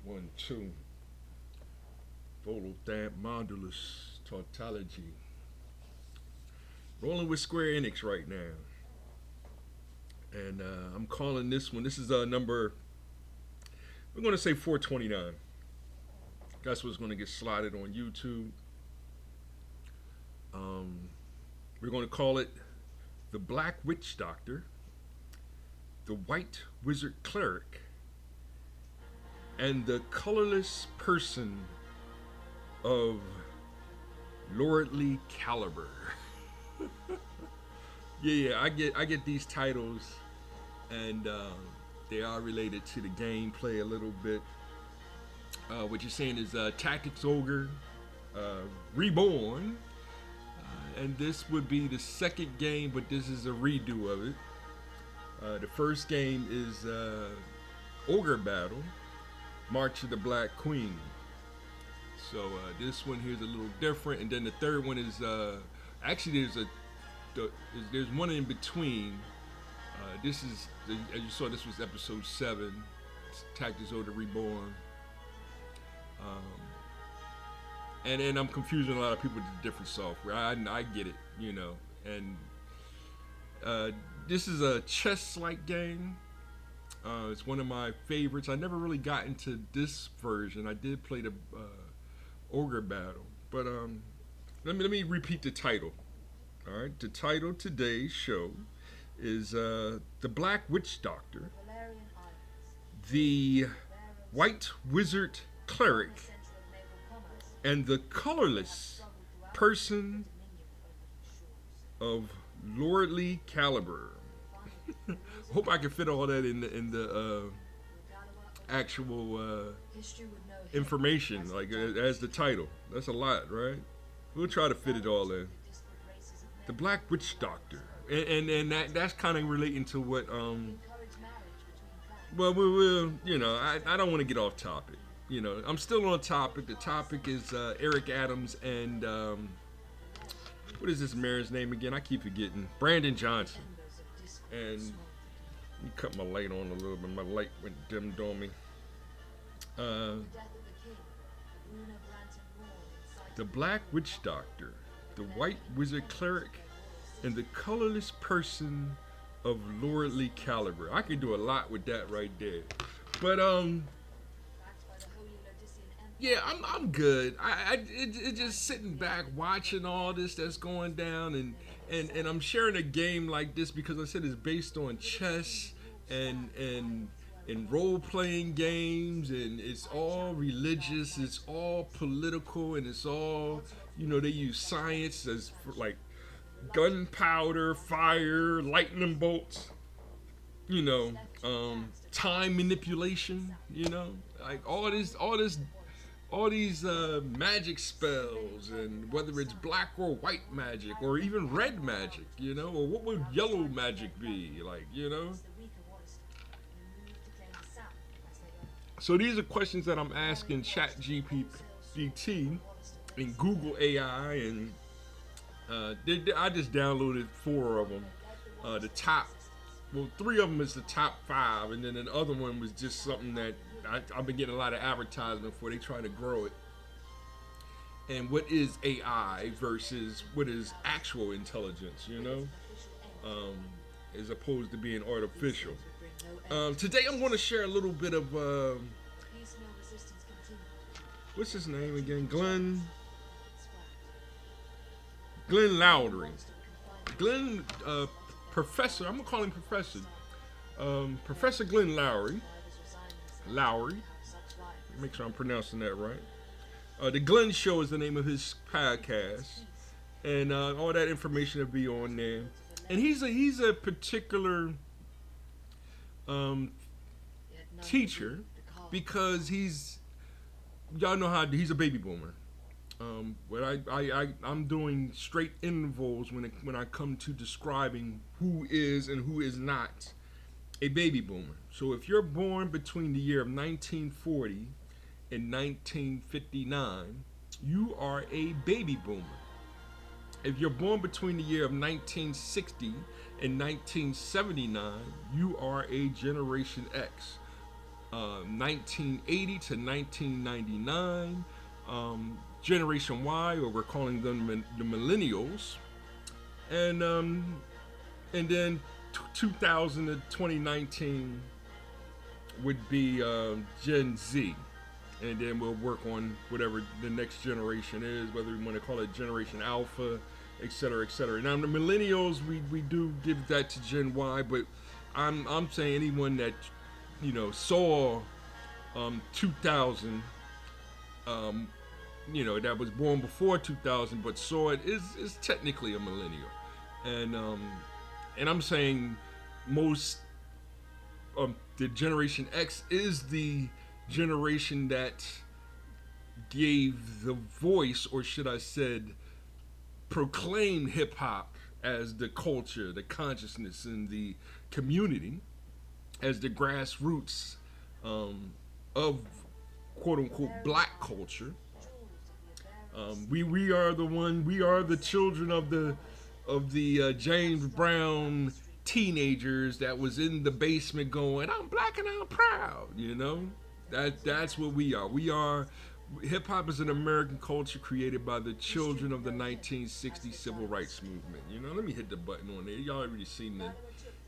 1, 2. Modulus tautology. Rolling with Square Enix right now. And I'm calling this one. This is number, we're going to say 429. That's what's going to get slotted on YouTube. We're going to call it The Black Witch Doctor, The White Wizard Cleric, and the Colorless Person of Lordly Caliber. yeah, I get these titles, and they are related to the gameplay a little bit. What you're saying is Tactics Ogre Reborn, and this would be the second game, but this is a redo of it. The first game is Ogre Battle, March of the Black Queen. So this one here is a little different, and then the third one is actually there's one in between. This is, as you saw, this was episode 7, Tactics Ogre Reborn. And then I'm confusing a lot of people with different software. I get it, you know. And this is a chess-like game. It's one of my favorites. I never really got into this version. I did play the Ogre Battle, but let me repeat the title. All right, the title of today's show is The Black Witch Doctor, The White Wizard Cleric, and the Colorless Person of Lordly Caliber. Hope I can fit all that in the actual information, like as the title. That's a lot, right? We'll try to fit it all in. The Black Witch Doctor, and that's kind of relating to what well, we will, you know, I don't want to get off topic. You know, I'm still on topic. The topic is Eric Adams and what is this man's name again? I keep forgetting. Brandon Johnson. And let me cut my light on a little bit. My light went dimmed on me. The Black Witch Doctor, the White Wizard Cleric, and the Colorless Person of Lordly Caliber. I could do a lot with that right there. But yeah, I'm good. It's just sitting back watching all this that's going down, and I'm sharing a game like this because I said it's based on chess and role playing games, and it's all religious, it's all political, and it's all, you know, they use science as for like gunpowder, fire, lightning bolts, you know, time manipulation, you know, like all these magic spells, and whether it's black or white magic or even red magic, you know, or what would yellow magic be like, you know. So these are questions that I'm asking ChatGPT and Google AI, and I just downloaded 4 of them. The top, well, 3 of them is the top 5, and then the other one was just something that I've been getting a lot of advertisement for. They trying to grow it. And what is AI versus what is actual intelligence, you know, as opposed to being artificial. Today I'm going to share a little bit of what's his name again? Glenn Lowry. Professor. I'm gonna call him Professor. Professor Glenn Lowry. Make sure I'm pronouncing that right. The Glenn Show is the name of his podcast, and all that information will be on there. And he's a particular teacher because y'all know how he's a baby boomer. But I'm doing straight intervals when I come to describing who is and who is not a baby boomer. So if you're born between the year of 1940 and 1959, you are a baby boomer. If you're born between the year of 1960 and 1979, you are a Generation X. 1980 to 1999. Generation Y, or we're calling them the millennials, and then 2000 to 2019 would be Gen Z, and then we'll work on whatever the next generation is, whether we want to call it Generation Alpha, et cetera, et cetera. Now the millennials, we do give that to Gen Y, but I'm saying anyone that saw 2000, that was born before 2000 but saw it is technically a millennial, and I'm saying most the Generation X is the generation that gave the voice, or should I said, proclaimed hip hop as the culture, the consciousness in the community, as the grassroots of quote unquote black culture. We are the children of the James Brown teenagers that was in the basement going, "I'm black and I'm proud." That's what we are. Hip hop is an American culture created by the children of the 1960s civil rights movement. Let me hit the button on there. Y'all already seen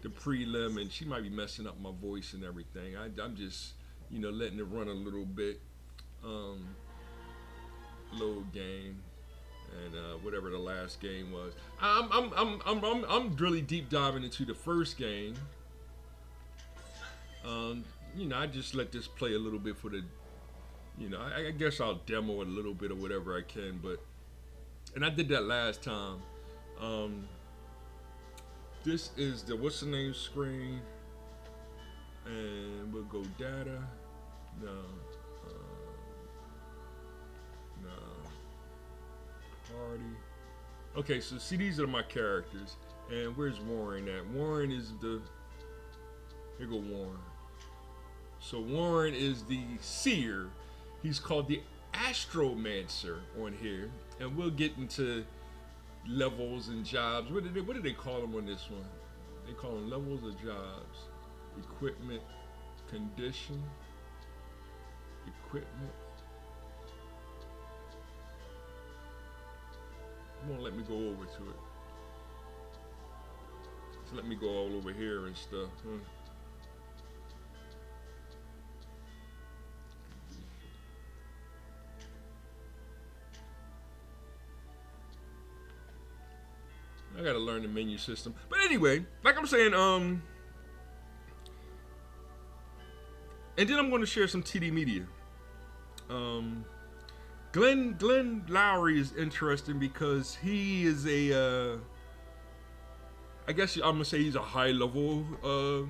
the prelim, and she might be messing up my voice and everything. I'm just letting it run a little bit. Load game, and whatever the last game was. I'm really deep diving into the first game. I just let this play a little bit for the, I guess I'll demo it a little bit or whatever I can, and I did that last time. This is the what's the name screen, and we'll go data. No. Party. Okay, so see, these are my characters, and where's Warren at? Warren is here go Warren. So Warren is the seer. He's called the astromancer on here, and we'll get into levels and jobs. What do they call them on this one? They call them levels of jobs. Equipment, condition, equipment. Won't let me go over to it. Just let me go all over here and stuff. I gotta learn the menu system. But anyway, like I'm saying, and then I'm gonna share some TD Media. Glenn Lowry is interesting because he is I guess I'm gonna say he's a high-level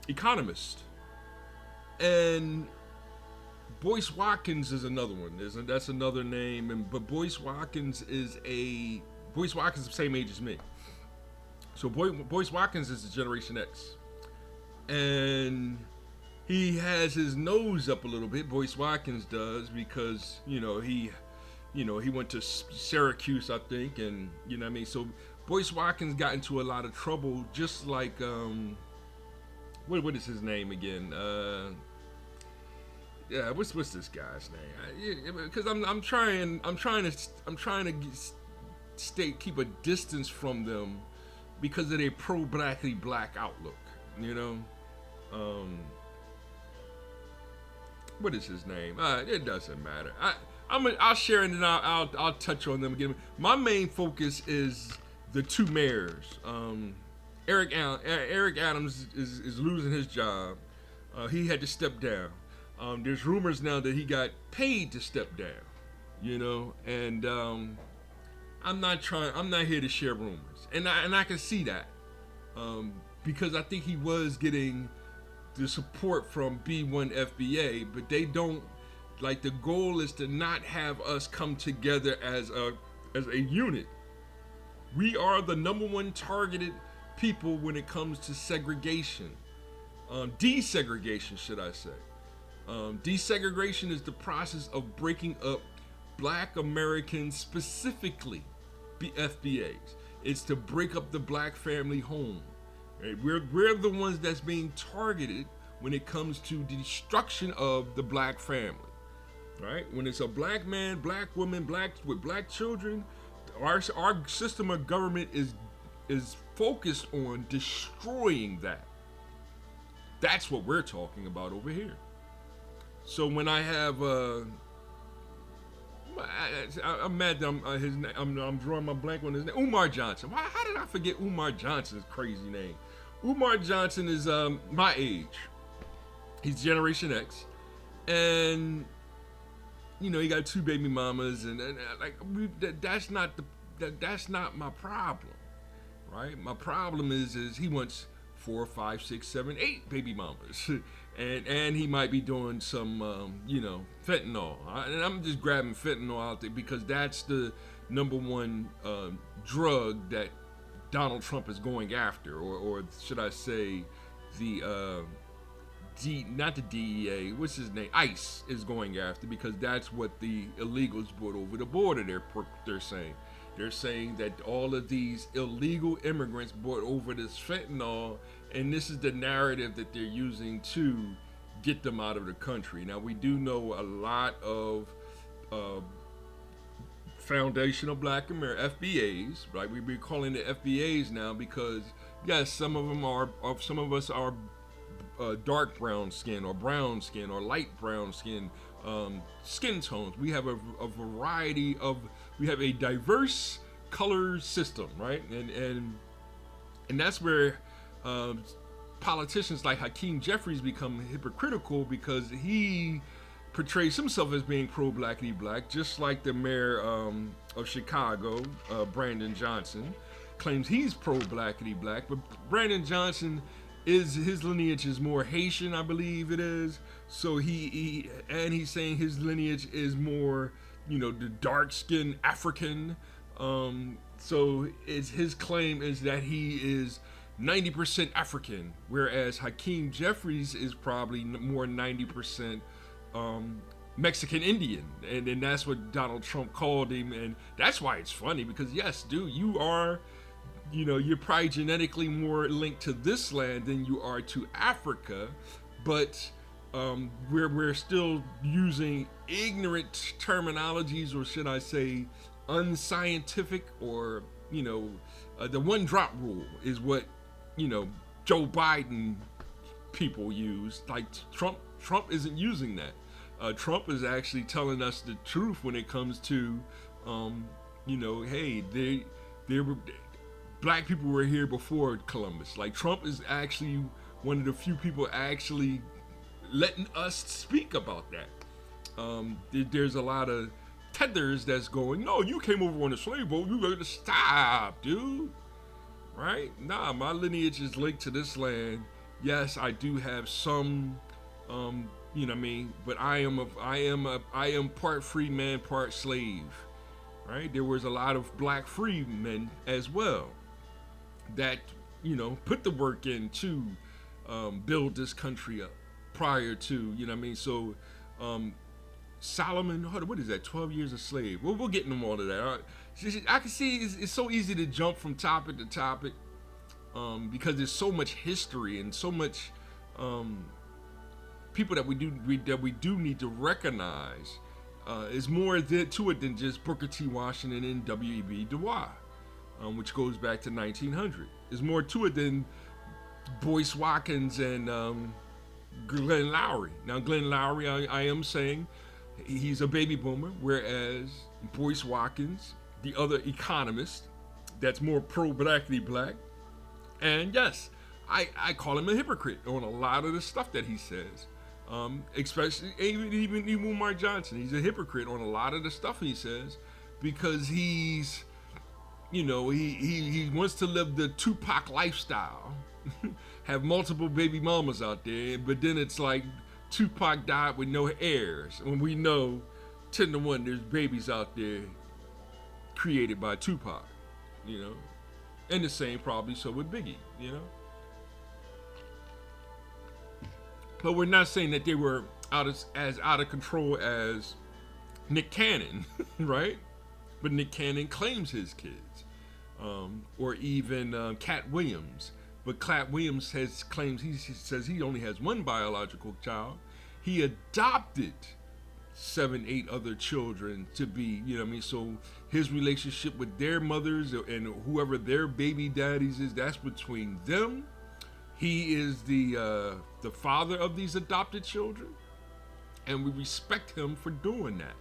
economist, and Boyce Watkins is another one. That's another name, but Boyce Watkins is the same age as me. So Boyce Watkins is the Generation X, and he has his nose up a little bit. Boyce Watkins does, because he went to Syracuse, I think, and what I mean. So Boyce Watkins got into a lot of trouble, just like what is his name again? Yeah, what's this guy's name? Because I'm trying to keep a distance from them because of their pro-blackly black outlook. What is his name? It doesn't matter. I'll share it and I'll touch on them again. My main focus is the two mayors. Eric Adams is losing his job. He had to step down. There's rumors now that he got paid to step down. And I'm not here to share rumors, and I can see that because I think he was getting the support from B1 FBA, but they don't, like, the goal is to not have us come together as a unit. We are the number one targeted people when it comes to segregation, desegregation, should I say. Desegregation is the process of breaking up Black Americans, specifically FBAs. It's to break up the Black family home. Right? We're the ones that's being targeted when it comes to the destruction of the black family. Right? When it's a black man, black woman, black with black children, our system of government is focused on destroying that. That's what we're talking about over here. So when I have I'm mad that I'm drawing my blank on his name. Umar Johnson. How did I forget Umar Johnson's crazy name? Umar Johnson is my age. He's Generation X, and he got 2 baby mamas, and that's not my problem, right? My problem is he wants 4, 5, 6, 7, 8 baby mamas, and he might be doing some fentanyl, and I'm just grabbing fentanyl out there because that's the number one drug that Donald Trump is going after, or should I say the not the DEA, what's his name? ICE is going after, because that's what the illegals brought over the border. They're saying. They're saying that all of these illegal immigrants brought over this fentanyl, and this is the narrative that they're using to get them out of the country. Now, we do know a lot of foundational black Americans, FBAs, right? We're calling it FBAs now because, yes, some of us are dark brown skin or brown skin or light brown skin, skin tones. We have a variety of, we have a diverse color system, right? And that's where politicians like Hakeem Jeffries become hypocritical, because he portrays himself as being pro-blackity black, just like the mayor of Chicago, Brandon Johnson, claims he's pro-blackity black, but Brandon Johnson his lineage is more Haitian, I believe it is. So he's saying his lineage is more, the dark-skinned African. So his claim is that he is 90% African, whereas Hakeem Jeffries is probably more 90% Mexican Indian, and that's what Donald Trump called him, and that's why it's funny, because yes, dude, you are, you're probably genetically more linked to this land than you are to Africa, but we're still using ignorant terminologies, or should I say unscientific, or the one drop rule is what Joe Biden people use. Like Trump isn't using that. Trump is actually telling us the truth when it comes to hey, they were, black people were here before Columbus. Like, Trump is actually one of the few people actually letting us speak about that. There's a lot of tethers that's going, no, you came over on a slave boat, you better stop, dude. Right? Nah, my lineage is linked to this land. Yes, I do have some, but I am part free man, part slave. Right? There was a lot of black free men as well that, put the work in to build this country up prior to, So, Solomon, what is that? 12 years a slave. We'll get into all of that. All right. I can see it's so easy to jump from topic to topic because there's so much history and so much people that we do need to recognize. Is more to it than just Booker T. Washington and W.E.B. Du Bois, which goes back to 1900. There's more to it than Boyce Watkins and Glenn Lowry. Now, Glenn Lowry, I am saying he's a baby boomer, whereas Boyce Watkins, the other economist, that's more pro-blackity black. And yes, I call him a hypocrite on a lot of the stuff that he says. Especially even Umar Johnson, he's a hypocrite on a lot of the stuff he says, because he's, he wants to live the Tupac lifestyle, have multiple baby mamas out there, but then it's like Tupac died with no heirs, when we know 10 to 1 there's babies out there created by Tupac, and the same probably so with Biggie, But we're not saying that they were as out of control as Nick Cannon, right? But Nick Cannon claims his kids, or even Cat Williams. But Clap Williams claims he says he only has one biological child. He adopted 7, 8 other children to be, you know what I mean? So his relationship with their mothers and whoever their baby daddies is, that's between them. He is the father of these adopted children, and we respect him for doing that.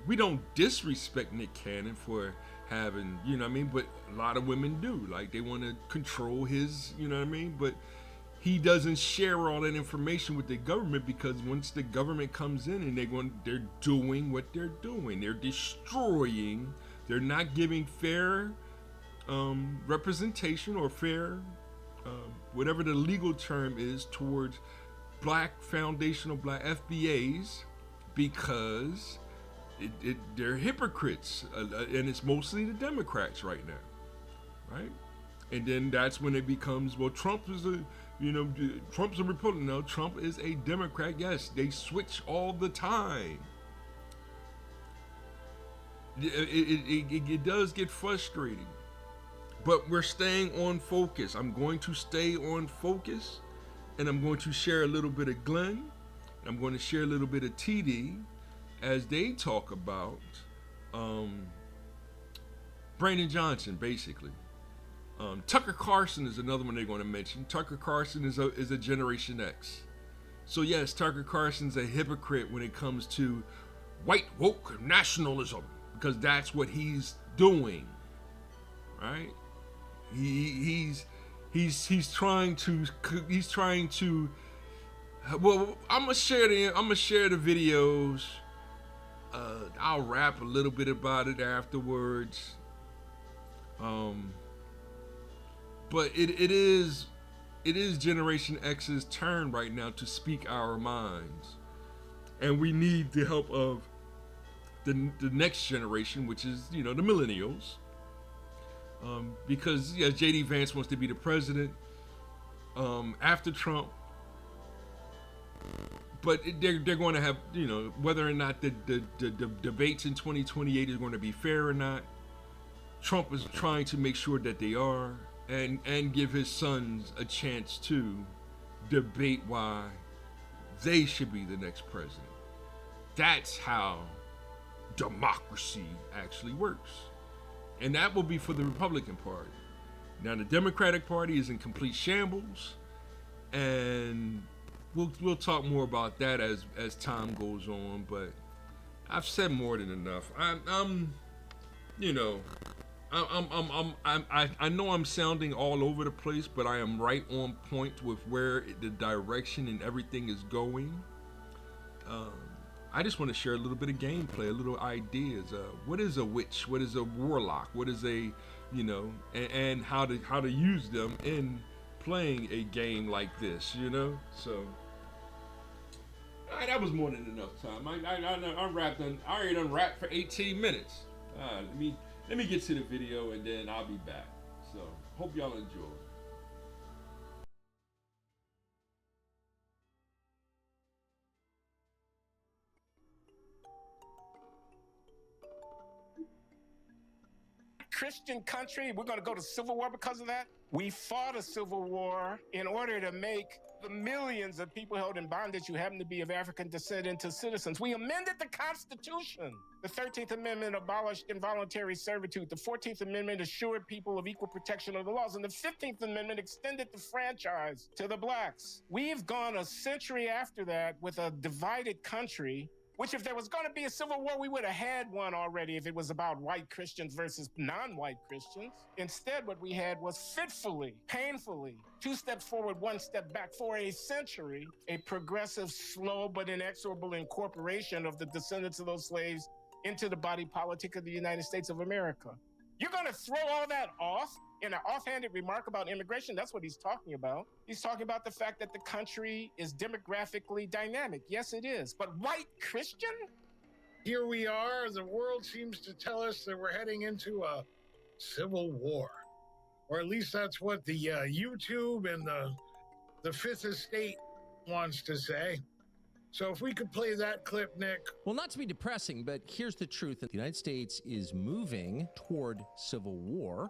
We don't disrespect Nick Cannon for having, you know what I mean? But a lot of women do. Like, they want to control his, you know what I mean? But he doesn't share all that information with the government, because once the government comes in and they're doing what they're doing. They're destroying. They're not giving fair representation or fair, whatever the legal term is, towards black foundational black FBAs, because they're hypocrites, and it's mostly the Democrats right now, right? And then that's when it becomes, well, Trump is Trump's a Republican. No, Trump is a Democrat. Yes, they switch all the time. It does get frustrating, but we're staying on focus. I'm going to stay on focus, and I'm going to share a little bit of Glenn. I'm going to share a little bit of TD as they talk about Brandon Johnson, basically. Tucker Carlson is another one they're going to mention. Tucker Carlson is a Generation X. So yes, Tucker Carlson's a hypocrite when it comes to white woke nationalism, because that's what he's doing, right? He's trying to. Well, I'm gonna share the videos. I'll rap a little bit about it afterwards. But it is Generation X's turn right now to speak our minds, and we need the help of the next generation, which is, the millennials, because JD Vance wants to be the president after Trump, but they're going to have, whether or not the debates in 2028 is going to be fair or not. Trump is trying to make sure that they are. And give his sons a chance to debate why they should be the next president. That's how democracy actually works. And that will be for the Republican Party. Now, the Democratic Party is in complete shambles, and we'll talk more about that as time goes on, but I've said more than enough. I know I'm sounding all over the place, but I am right on point with where the direction and everything is going. I just want to share a little bit of gameplay, a little ideas. What is a witch? What is a warlock? What is and how to use them in playing a game like this, So, that was more than enough time. I already done rapped for 18 minutes. Let me get to the video, and then I'll be back. So, hope y'all enjoy. Christian country, we're going to go to civil war because of that? We fought a civil war in order to make the millions of people held in bondage who happen to be of African descent into citizens. We amended the Constitution. The 13th Amendment abolished involuntary servitude. The 14th Amendment assured people of equal protection of the laws. And the 15th Amendment extended the franchise to the blacks. We've gone a century after that with a divided country, which, if there was going to be a civil war, we would have had one already if it was about white Christians versus non-white Christians. Instead, what we had was fitfully, painfully, 2 steps forward, 1 step back. For a century, a progressive, slow but inexorable incorporation of the descendants of those slaves into the body politic of the United States of America. You're going to throw all that off in an offhanded remark about immigration? That's what he's talking about. He's talking about the fact that the country is demographically dynamic. Yes, it is. But white Christian? Here we are. The world seems to tell us that we're heading into a civil war. Or at least that's what the YouTube and the Fifth Estate wants to say. So if we could play that clip, Nick. Well, not to be depressing, but here's the truth. The United States is moving toward civil war.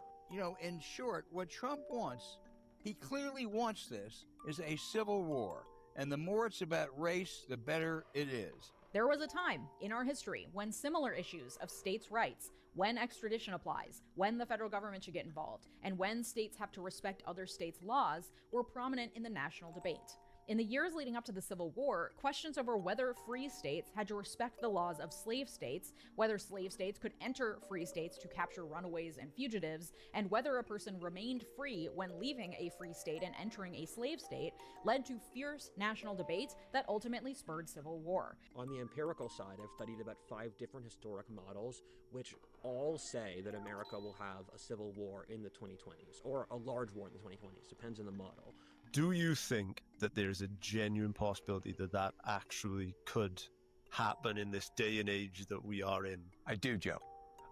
In short, what Trump wants He clearly wants this as a civil war, and the more it's about race, the better it is. There was a time in our history when similar issues of states' rights, when extradition applies, when the federal government should get involved, and when states have to respect other states' laws were prominent in the national debate. In the years leading up to the Civil War, questions over whether free states had to respect the laws of slave states, whether slave states could enter free states to capture runaways and fugitives, and whether a person remained free when leaving a free state and entering a slave state, led to fierce national debates that ultimately spurred civil war. On the empirical side, I've studied about 5 different historic models, which all say that America will have a civil war in the 2020s, or a large war in the 2020s, depends on the model. Do you think that there's a genuine possibility that that actually could happen in this day and age that we are in? I do, Joe.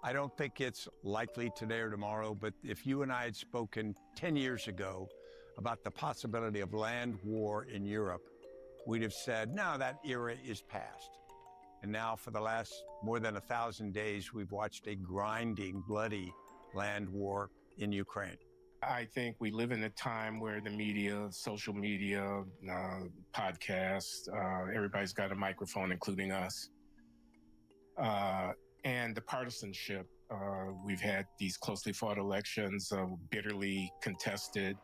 I don't think it's likely today or tomorrow, but if you and I had spoken 10 years ago about the possibility of land war in Europe, we'd have said, no, that era is past. And now for the last more than 1,000 days, we've watched a grinding, bloody land war in Ukraine. I think we live in a time where the media, social media, podcasts, everybody's got a microphone, including us. And the partisanship. We've had these closely fought elections, bitterly contested.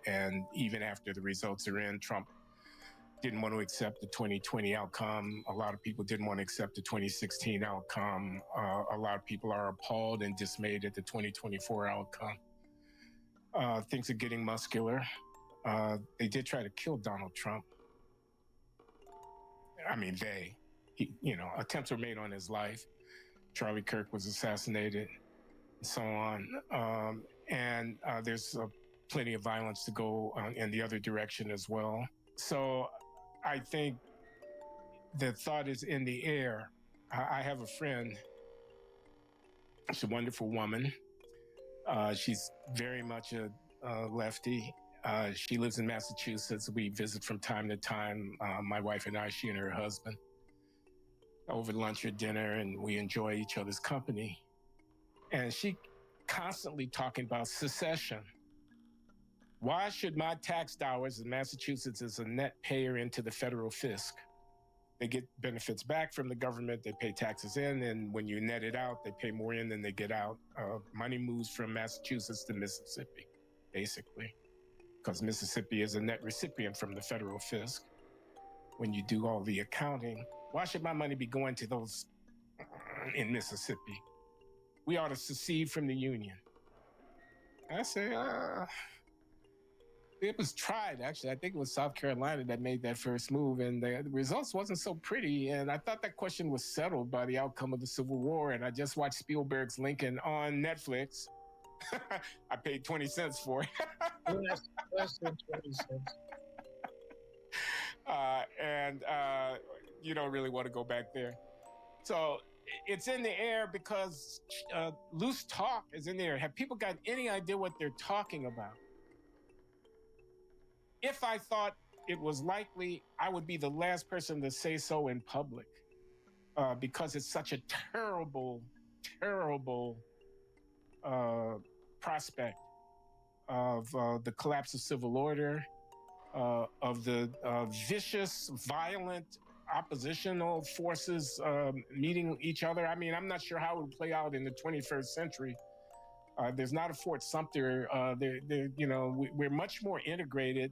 And even after the results are in, Trump didn't want to accept the 2020 outcome. A lot of people didn't want to accept the 2016 outcome. A lot of people are appalled and dismayed at the 2024 outcome. Things are getting muscular. They did try to kill Donald Trump. I mean, attempts were made on his life. Charlie Kirk was assassinated, and so on. And there's plenty of violence to go in the other direction as well. So I think the thought is in the air. I have a friend. She's a wonderful woman. She's very much a lefty. She lives in Massachusetts. We visit from time to time, my wife and I, she and her husband, over lunch or dinner, and we enjoy each other's company. And she constantly talking about secession. Why should my tax dollars in Massachusetts as a net payer into the federal fisc? They get benefits back from the government, they pay taxes in, and when you net it out, they pay more in than they get out. Money moves from Massachusetts to Mississippi, basically, because Mississippi is a net recipient from the federal fisc. When you do all the accounting, why should my money be going to those in Mississippi? We ought to secede from the Union. I say, it was tried, actually. I think it was South Carolina that made that first move, and the results wasn't so pretty. And I thought that question was settled by the outcome of the Civil War. And I just watched Spielberg's Lincoln on Netflix. I paid 20 cents for it. Less than 20 cents. And you don't really want to go back there. So it's in the air because loose talk is in the air. Have people got any idea what they're talking about? If I thought it was likely, I would be the last person to say so in public, because it's such a terrible, terrible prospect of the collapse of civil order, of the vicious, violent, oppositional forces meeting each other. I mean, I'm not sure how it would play out in the 21st century. There's not a Fort Sumter. We're much more integrated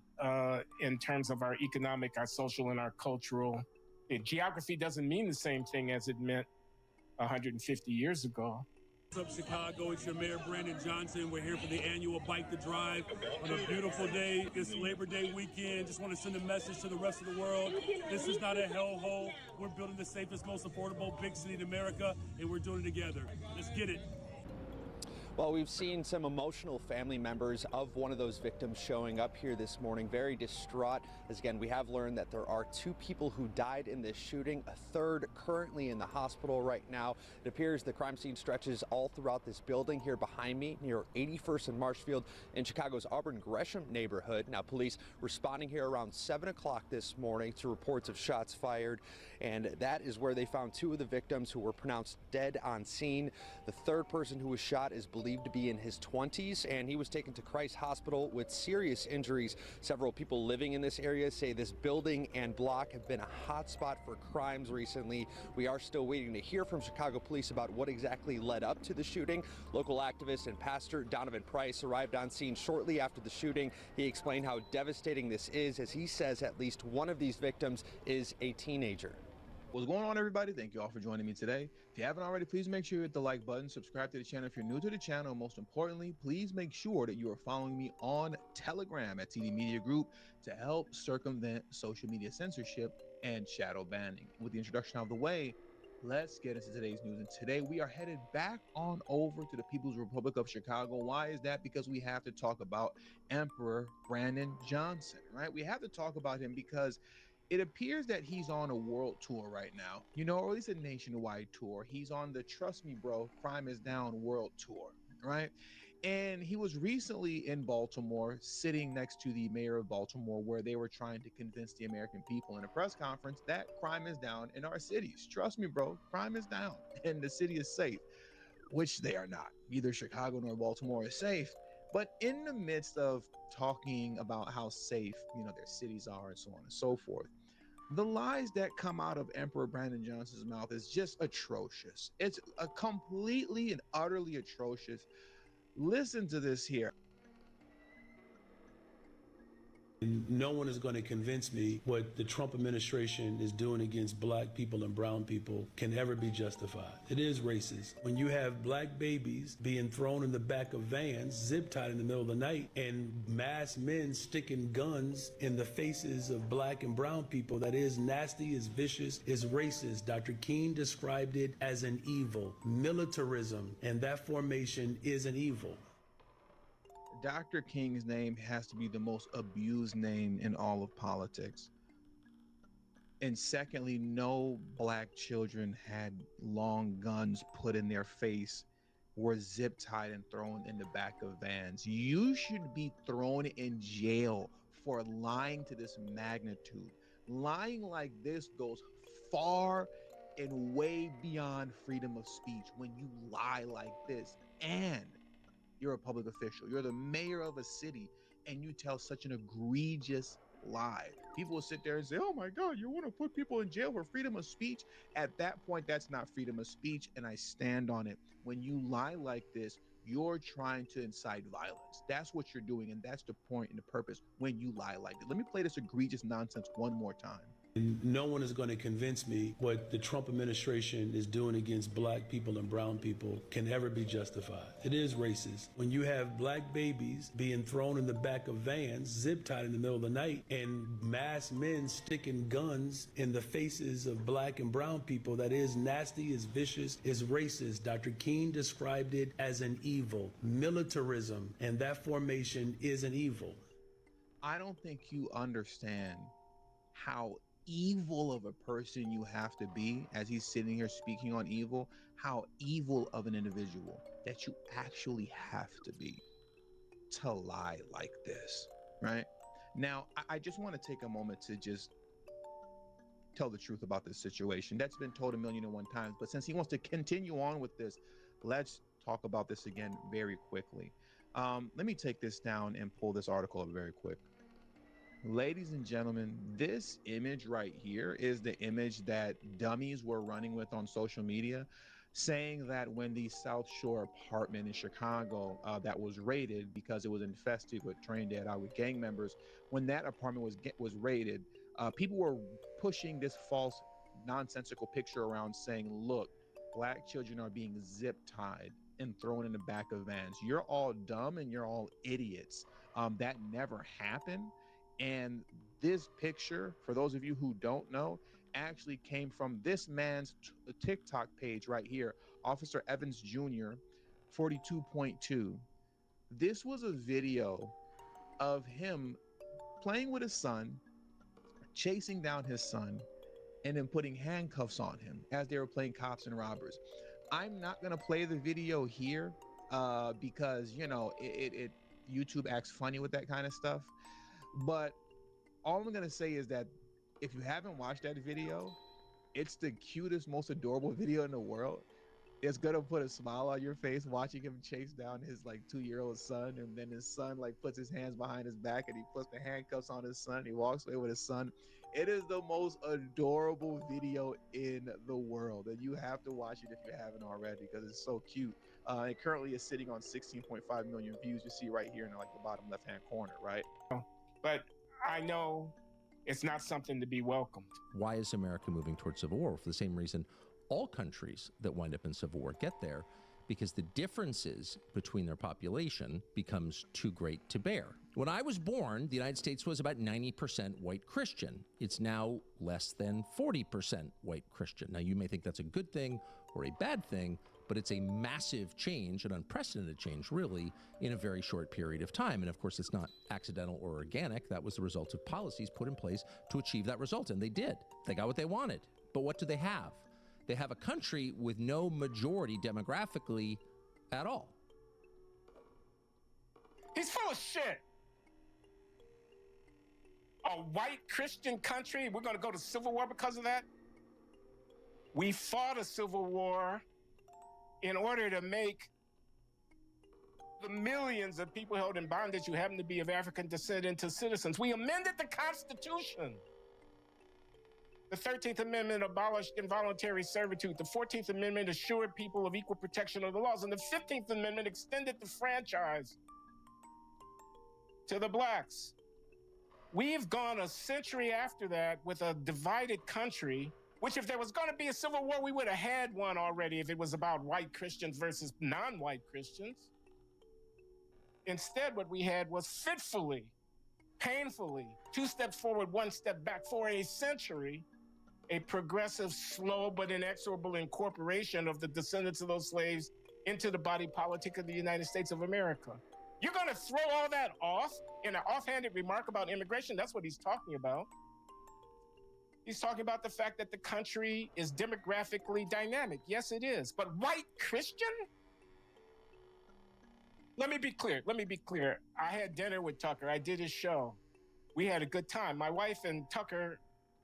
in terms of our economic, our social, and our cultural. Geography doesn't mean the same thing as it meant 150 years ago. What's up, Chicago? It's your Mayor, Brandon Johnson. We're here for the annual Bike to Drive on a beautiful day. This Labor Day weekend. Just want to send a message to the rest of the world. This is not a hellhole. We're building the safest, most affordable big city in America, and we're doing it together. Let's get it. Well, we've seen some emotional family members of one of those victims showing up here this morning, very distraught. As again, we have learned that there are 2 people who died in this shooting, a third currently in the hospital right now. It appears the crime scene stretches all throughout this building here behind me near 81st and Marshfield in Chicago's Auburn Gresham neighborhood. Now, police responding here around 7 o'clock this morning to reports of shots fired, and that is where they found 2 of the victims who were pronounced dead on scene. The third person who was shot is believed believed to be in his 20s, and he was taken to Christ Hospital with serious injuries. Several people living in this area say this building and block have been a hotspot for crimes recently. We are still waiting to hear from Chicago police about what exactly led up to the shooting. Local activist and pastor Donovan Price arrived on scene shortly after the shooting. He explained how devastating this is, as he says at least one of these victims is a teenager. What's going on, everybody? Thank you all for joining me today. If you haven't already, please make sure you hit the like button, subscribe to the channel if you're new to the channel, and most importantly, please make sure that you are following me on Telegram at TD Media Group to help circumvent social media censorship and shadow banning. With the introduction out of the way, let's get into today's news. And today we are headed back on over to the People's Republic of Chicago. Why is that? Because we have to talk about Emperor Brandon Johnson, right? We have to talk about him because it appears that he's on a world tour right now, or at least a nationwide tour. He's on the Trust Me Bro, Crime is Down world tour, right? And he was recently in Baltimore, sitting next to the mayor of Baltimore, where they were trying to convince the American people in a press conference that crime is down in our cities. Trust me, bro, crime is down and the city is safe, which they are not. Neither Chicago nor Baltimore is safe. But in the midst of talking about how safe, their cities are and so on and so forth, the lies that come out of Emperor Brandon Johnson's mouth is just atrocious. It's a completely and utterly atrocious. Listen to this here. No one is going to convince me what the Trump administration is doing against black people and brown people can ever be justified. It is racist. When you have black babies being thrown in the back of vans, zip tied in the middle of the night, and masked men sticking guns in the faces of black and brown people, that is nasty, is vicious, is racist. Dr. King described it as an evil, militarism, and that formation is an evil. Dr. King's name has to be the most abused name in all of politics. And secondly, no black children had long guns put in their face, were zip tied and thrown in the back of vans. You should be thrown in jail for lying to this magnitude. Lying like this goes far and way beyond freedom of speech when you lie like this. And you're a public official, you're the mayor of a city, and you tell such an egregious lie. People will sit there and say, oh my God, you want to put people in jail for freedom of speech? At that point, that's not freedom of speech, and I stand on it. When you lie like this, you're trying to incite violence. That's what you're doing, and that's the point and the purpose when you lie like this. Let me play this egregious nonsense one more time. No one is going to convince me what the Trump administration is doing against black people and brown people can ever be justified. It is racist. When you have black babies being thrown in the back of vans, zip tied in the middle of the night, and masked men sticking guns in the faces of black and brown people, that is nasty, is vicious, is racist. Dr. King described it as an evil, militarism, and that formation is an evil. I don't think you understand how evil of a person you have to be as he's sitting here speaking on evil, how evil of an individual that you actually have to be to lie like this, right? Now, I just want to take a moment to just tell the truth about this situation. That's been told 1,000,001 times, but since he wants to continue on with this, let's talk about this again very quickly. Let me take this down and pull this article up very quick. Ladies and gentlemen, this image right here is the image that dummies were running with on social media, saying that when the South Shore apartment in Chicago that was raided because it was infested with train dead out with gang members, when that apartment was raided, people were pushing this false, nonsensical picture around saying, look, black children are being zip tied and thrown in the back of vans. You're all dumb and you're all idiots. That never happened. And this picture, for those of you who don't know, actually came from this man's TikTok page right here, Officer Evans Jr., 42.2. This was a video of him playing with his son, chasing down his son, and then putting handcuffs on him as they were playing cops and robbers. I'm not going to play the video here because, YouTube acts funny with that kind of stuff. But all I'm gonna say is that if you haven't watched that video, it's the cutest, most adorable video in the world. it's gonna put a smile on your face watching him chase down his like 2-year-old son, and then his son like puts his hands behind his back and he puts the handcuffs on his son. He walks away with his son. It is the most adorable video in the world, and you have to watch it if you haven't already because it's so cute. It currently is sitting on 16.5 million views. You see right here in like the bottom left-hand corner, right? But I know it's not something to be welcomed. Why is America moving towards civil war? For the same reason all countries that wind up in civil war get there, because the differences between their population becomes too great to bear. When I was born, the United States was about 90% white Christian. It's now less than 40% white Christian. Now, you may think that's a good thing or a bad thing, but it's a massive change, an unprecedented change, really, in a very short period of time. And of course, it's not accidental or organic. That was the result of policies put in place to achieve that result. And they did. They got what they wanted. But what do they have? They have a country with no majority demographically at all. He's full of shit. A white Christian country, we're going to go to civil war because of that? We fought a civil war in order to make the millions of people held in bondage who happen to be of African descent into citizens. We amended the Constitution. The 13th Amendment abolished involuntary servitude. The 14th Amendment assured people of equal protection of the laws. And the 15th Amendment extended the franchise to the blacks. We've gone a century after that with a divided country, which if there was going to be a civil war, we would have had one already if it was about white Christians versus non-white Christians. Instead, what we had was fitfully, painfully, 2 steps forward, 1 step back for a century, a progressive, slow, but inexorable incorporation of the descendants of those slaves into the body politic of the United States of America. You're going to throw all that off in an offhanded remark about immigration? That's what he's talking about. He's talking about the fact that the country is demographically dynamic. Yes, it is. But white Christian? Let me be clear. I had dinner with Tucker. I did his show. We had a good time. My wife and Tucker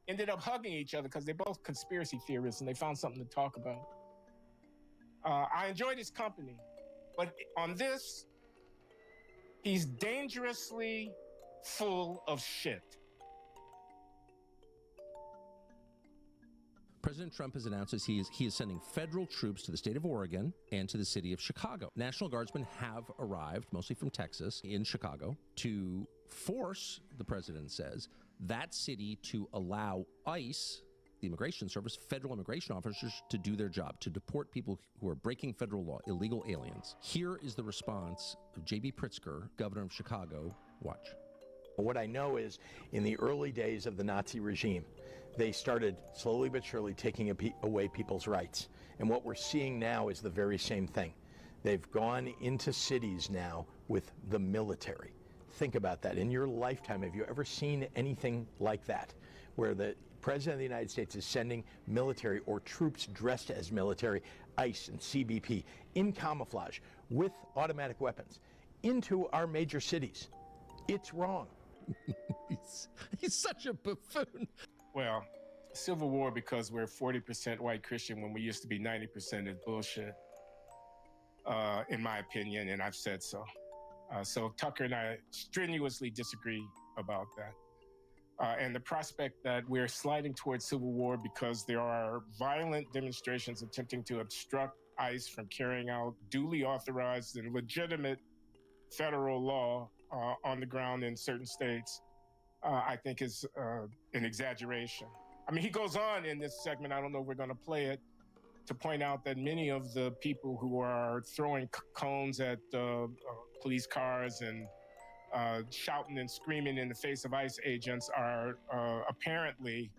ended up hugging each other because they're both conspiracy theorists and they found something to talk about. I enjoyed his company. But on this, he's dangerously full of shit. President Trump has announced he is sending federal troops to the state of Oregon and to the city of Chicago. National Guardsmen have arrived, mostly from Texas, in Chicago to force, the president says, that city to allow ICE, the Immigration Service, federal immigration officers, to do their job, to deport people who are breaking federal law, illegal aliens. Here is the response of J.B. Pritzker, governor of Chicago. Watch. What I know is in the early days of the Nazi regime, they started slowly but surely taking away people's rights. And what we're seeing now is the very same thing. They've gone into cities now with the military. Think about that. In your lifetime, have you ever seen anything like that, where the President of the United States is sending military or troops dressed as military, ICE and CBP, in camouflage with automatic weapons into our major cities? It's wrong. He's such a buffoon. Well, civil war because we're 40% white Christian when we used to be 90% is bullshit, in my opinion, and I've said so. So Tucker and I strenuously disagree about that. And the prospect that we're sliding towards civil war because there are violent demonstrations attempting to obstruct ICE from carrying out duly authorized and legitimate federal law on the ground in certain states, I think is an exaggeration. I mean, he goes on in this segment, I don't know if we're going to play it, to point out that many of the people who are throwing cones at police cars and shouting and screaming in the face of ICE agents are apparently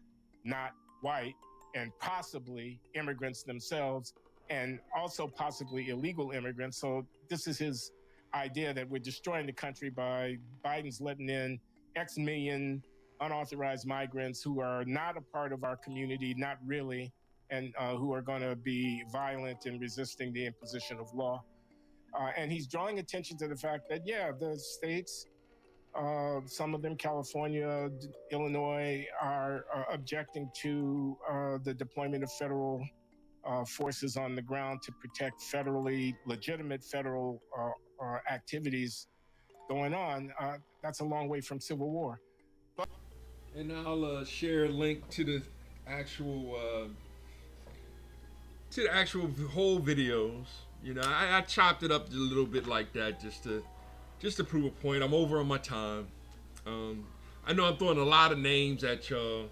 not white and possibly immigrants themselves, and also possibly illegal immigrants. So this is his idea that we're destroying the country by Biden's letting in X million unauthorized migrants who are not a part of our community, not really, and who are going to be violent in resisting the imposition of law. And he's drawing attention to the fact that, yeah, the states, some of them, California, Illinois, are objecting to the deployment of federal forces on the ground to protect federally legitimate federal activities going on. That's a long way from civil war. And I'll share a link to the actual whole videos. You know, I chopped it up a little bit like that just to prove a point. I'm over on my time. I know I'm throwing a lot of names at y'all,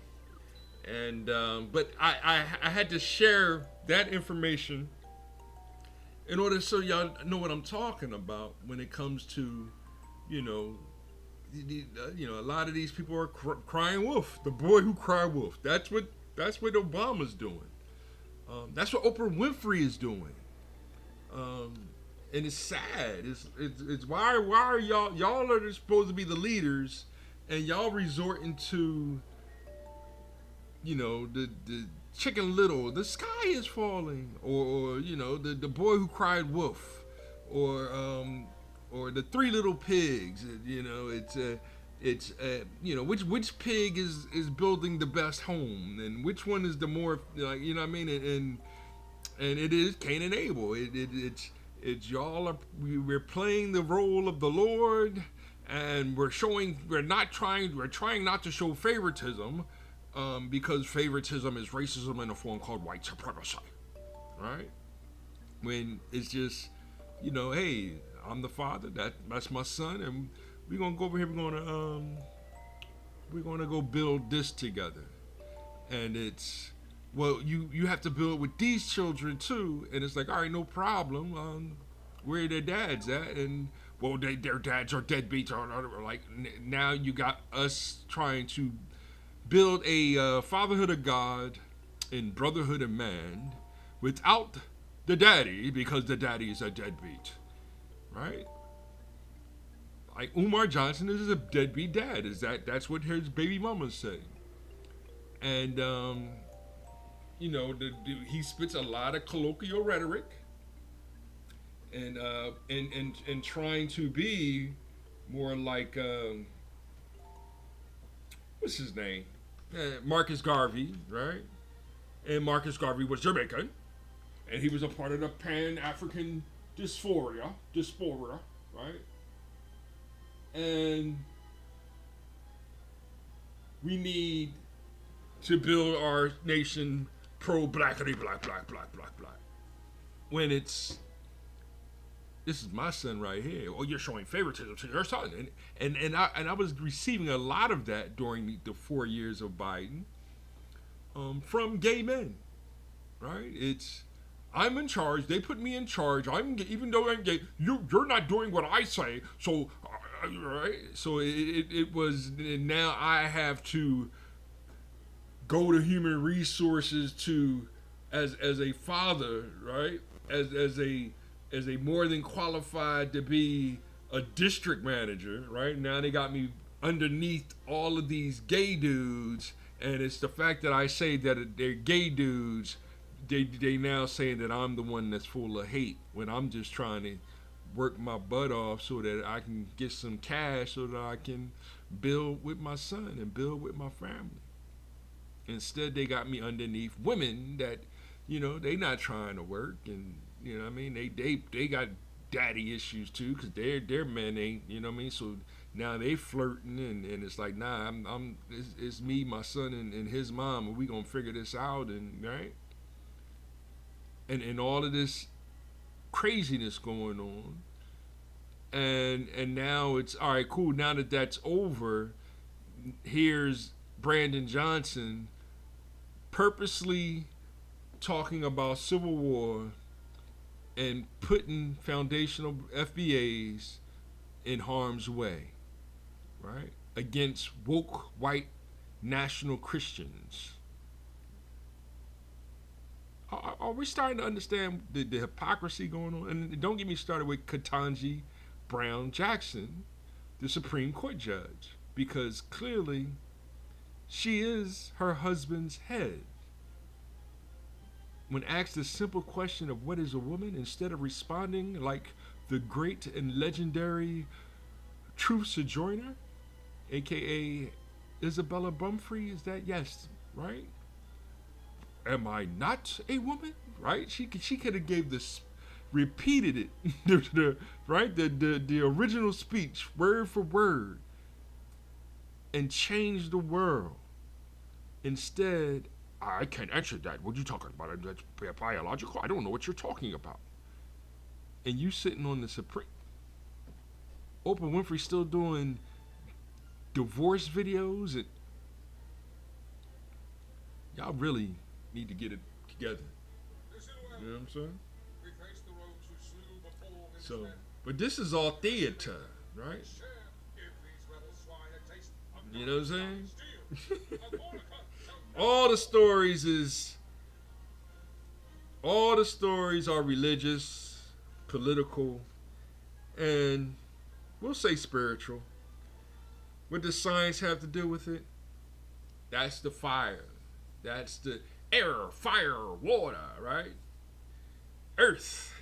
and but I had to share that information in order so y'all know what I'm talking about when it comes to, you know, a lot of these people are crying wolf. The boy who cried wolf. That's what Obama's doing. That's what Oprah Winfrey is doing. And it's sad. It's why are y'all are supposed to be the leaders, and y'all resorting to, you know, the Chicken Little, the sky is falling, or you know, the boy who cried wolf, or the Three Little Pigs. You know, it's you know, which pig is building the best home, and which one is the more, like, you know what I mean, and it is Cain and Abel. It's y'all are we're playing the role of the Lord, and we're trying not to show favoritism, because favoritism is racism in a form called white supremacy, right? When it's just, you know, hey, I'm the father, that's my son, and we're gonna go over here, we're gonna go build this together, and it's, well, you have to build with these children too, and it's like, all right, no problem. Where are their dads at? And well, their dads are deadbeats, or like now you got us trying to build a fatherhood of God and brotherhood of man without the daddy, because the daddy is a deadbeat, right? Like Umar Johnson is a deadbeat dad. That's what his baby mama's saying, and you know, he spits a lot of colloquial rhetoric, and trying to be more like what's his name, Marcus Garvey, right? And Marcus Garvey was Jamaican, and he was a part of the Pan African diaspora, right? And we need to build our nation pro blackity black. When it's, this is my son right here. Oh, you're showing favoritism to your son, and I was receiving a lot of that during the 4 years of Biden, from gay men, right? It's, I'm in charge. They put me in charge. Even though I'm gay, you're not doing what I say. So, right? So it was. Now I have to go to human resources to, as a father, right? As a more than qualified to be a district manager, right? Now they got me underneath all of these gay dudes, and it's the fact that I say that they're gay dudes. They now saying that I'm the one that's full of hate, when I'm just trying to work my butt off so that I can get some cash so that I can build with my son and build with my family. Instead, they got me underneath women that, you know, they not trying to work, and you know what I mean, they got daddy issues too, because their men ain't, you know what I mean. So now they flirting, and it's like, nah, it's me, my son, and his mom, and we gonna figure this out, and right, and all of this craziness going on, and now it's all right, cool. Now that that's over, here's Brandon Johnson purposely talking about civil war and putting foundational FBAs in harm's way, right? Against woke white national Christians. Are we starting to understand the hypocrisy going on? And don't get me started with Ketanji Brown Jackson, the Supreme Court judge, because clearly she is her husband's head. When asked the simple question of what is a woman, instead of responding like the great and legendary Truth Sojourner, aka Isabella Bumfrey, is that yes, right? Am I not a woman? right? She could have gave this, repeated it, right? The original speech, word for word, and changed the world. Instead, I can't answer that. What are you talking about? That's biological? I don't know what you're talking about. And you sitting on the Supreme. Oprah Winfrey still doing divorce videos, and y'all really need to get it together. You know what I'm saying? So, but this is all theater, right? You know what I'm saying? all the stories are religious, political, and we'll say spiritual. What does science have to do with it? That's the fire. That's the air, fire, water, right? Earth.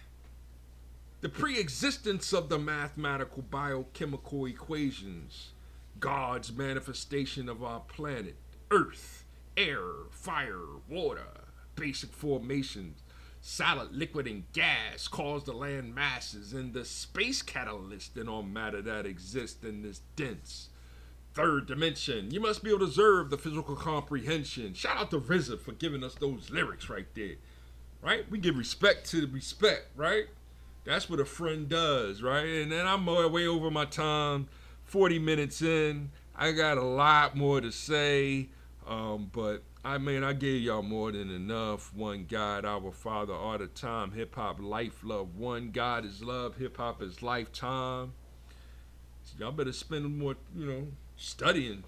The pre-existence of the mathematical biochemical equations. God's manifestation of our planet. Earth, air, fire, water. Basic formations. Solid, liquid, and gas cause the land masses and the space catalyst in all matter that exists in this dense third dimension. You must be able to observe the physical comprehension. Shout out to RZA for giving us those lyrics right there. Right? We give respect to the respect, right? That's what a friend does, right? And then I'm way over my time, 40 minutes in. I got a lot more to say, but I gave y'all more than enough. One God, our Father, all the time. Hip hop, life, love. One God is love. Hip hop is lifetime. So y'all better spend more, studying,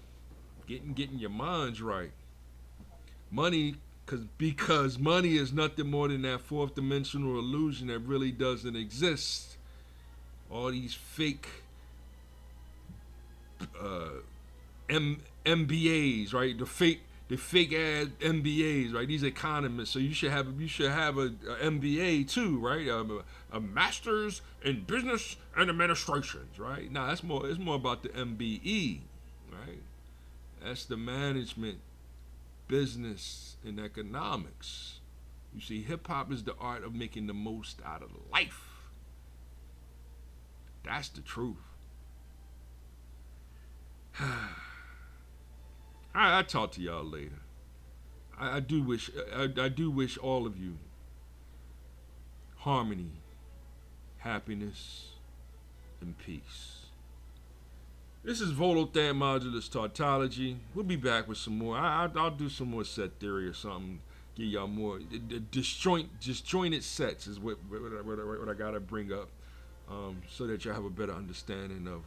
getting your minds right. Money, because money is nothing more than that fourth dimensional illusion that really doesn't exist. All these fake MBAs, right? The fake ass MBAs, right? These economists. So you should have a MBA too, right? A master's in business and administrations, right? Nah, it's more about the MBE, right? That's the management, business, and economics. You see, hip hop is the art of making the most out of life. That's the truth. I'll talk to y'all later. I do wish all of you harmony, happiness, and peace. This is Volothan Modulus Tautology. We'll be back with some more. I'll do some more set theory or something. Give y'all more disjointed sets is what I gotta bring up, so that y'all have a better understanding of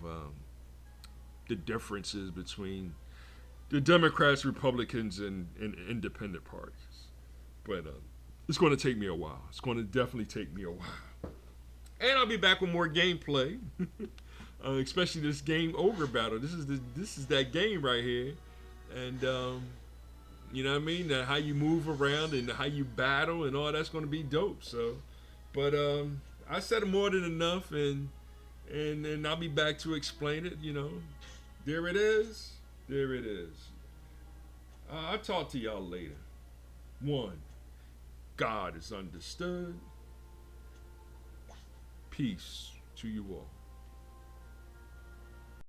the differences between the Democrats, Republicans, and independent parties. But it's going to take me a while. It's going to definitely take me a while. And I'll be back with more gameplay. Especially this game Ogre Battle. This is that game right here. And you know what I mean? How you move around and how you battle and all that's going to be dope. So, but I said more than enough, and I'll be back to explain it. There it is. There it is. I'll talk to y'all later. 1. God is understood. Peace to you all.